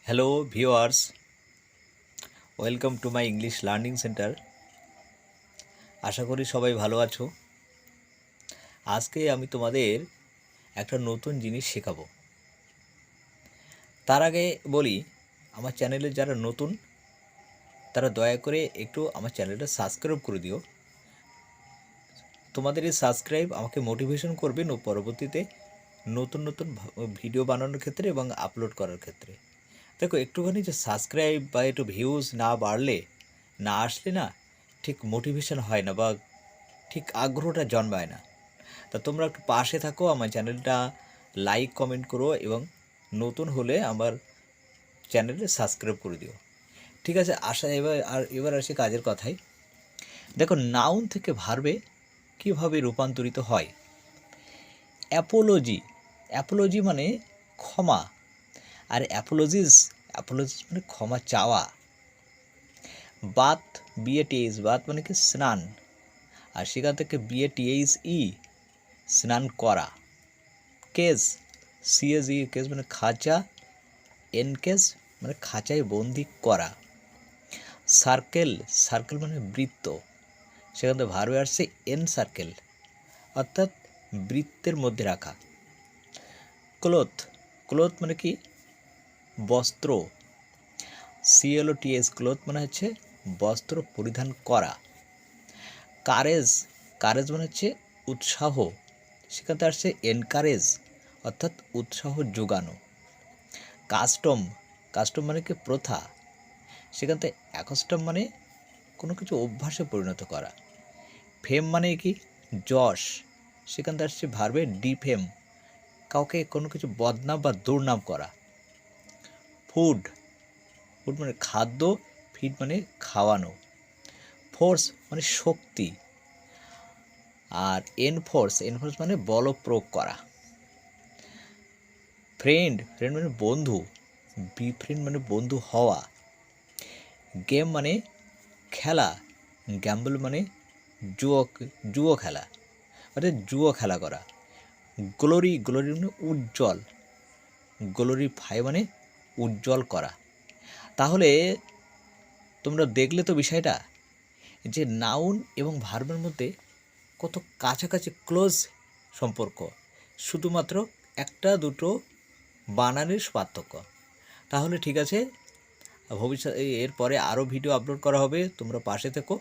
Hello viewers, welcome to my English learning centre. আশা করি সবাই ভালো আছো। আজকে আমি তোমাদের একটা নতুন জিনিস শেখাবো। তার আগে বলি, আমার চ্যানেলে যারা নতুন তারা দয়া করে একটু আমার চ্যানেলটা সাবস্ক্রাইব করে দিও। তোমাদের এই সাবস্ক্রাইব আমাকে মোটিভেশন করবে পরবর্তীতে নতুন নতুন ভিডিও বানানোর ক্ষেত্রে এবং আপলোড করার ক্ষেত্রে। দেখো, একটুখানি যে সাবস্ক্রাইব বা একটু ভিউজ না বাড়লে, না আসলে না ঠিক মোটিভেশন হয় না বা ঠিক আগ্রহটা জন্মায় না। তা তোমরা একটু পাশে থাকো, আমার চ্যানেলটা লাইক কমেন্ট করো এবং নতুন হলে আমার চ্যানেলে সাবস্ক্রাইব করে দিও। ঠিক আছে, এবার আসি কাজের কথায়। দেখো, নাউন থেকে ভার্বে কীভাবে রূপান্তরিত হয়। অ্যাপোলজি, অ্যাপোলজি মানে ক্ষমা, আর অ্যাপোলজিস মানে ক্ষমা চাওয়া। বাত, BATH, বাত মানে কি স্নান, আর সেখান থেকে BATHE স্নান করা। কেস, CASE, কেস মানে খাঁচা, এনকেস মানে খাঁচায় বন্দি করা। সার্কেল, সার্কেল মানে বৃত্ত, সেখান থেকে ভার্বে আসছে এন সার্কেল, অর্থাৎ বৃত্তের মধ্যে রাখা। ক্লোথ, ক্লোথ মানে কি বস্ত্র, CLOTH, ক্লোথ মানে হচ্ছে বস্ত্র পরিধান করা। কারেজ, কারেজ মানে হচ্ছে উৎসাহ, সেখান থেকে আসছে এনকারেজ, অর্থাৎ উৎসাহ যোগানো। কাস্টম, কাস্টম মানে কি প্রথা, সেখান থেকে অ্যাকাস্টম মানে কোনো কিছু অভ্যাসে পরিণত করা। ফেম মানে কি যশ, সেখান থেকে আসছে ভার্বে ডিফেম, কাউকে কোনো কিছু বদনাম বা দুর্নাম করা। ফুড, ফুড মানে খাদ্য, ফিড মানে খাওয়ানো। ফোর্স মানে শক্তি, আর এনফোর্স, এনফোর্স মানে বল প্রয়োগ করা। ফ্রেন্ড, ফ্রেন্ড মানে বন্ধু, বিফ্রেন্ড মানে বন্ধু হওয়া। গেম মানে খেলা, গ্যাম্বল মানে জুয়ো খেলা, অর্থাৎ জুয়ো খেলা করা। গ্লোরি, গ্লোরি মানে উজ্জ্বল, গ্লোরিফাই মানে উজ্জ্বল করা। তাহলে তোমরা দেখলে তো বিষয়টা, যে নাউন এবং ভার্বের মধ্যে কত কাছাকাছি ক্লোজ সম্পর্ক, শুধুমাত্র একটা দুটো বানানের পার্থক্য। তাহলে ঠিক আছে, ভবিষ্যতে এরপরে আরও ভিডিও আপলোড করা হবে, তোমরা পাশে থেকো।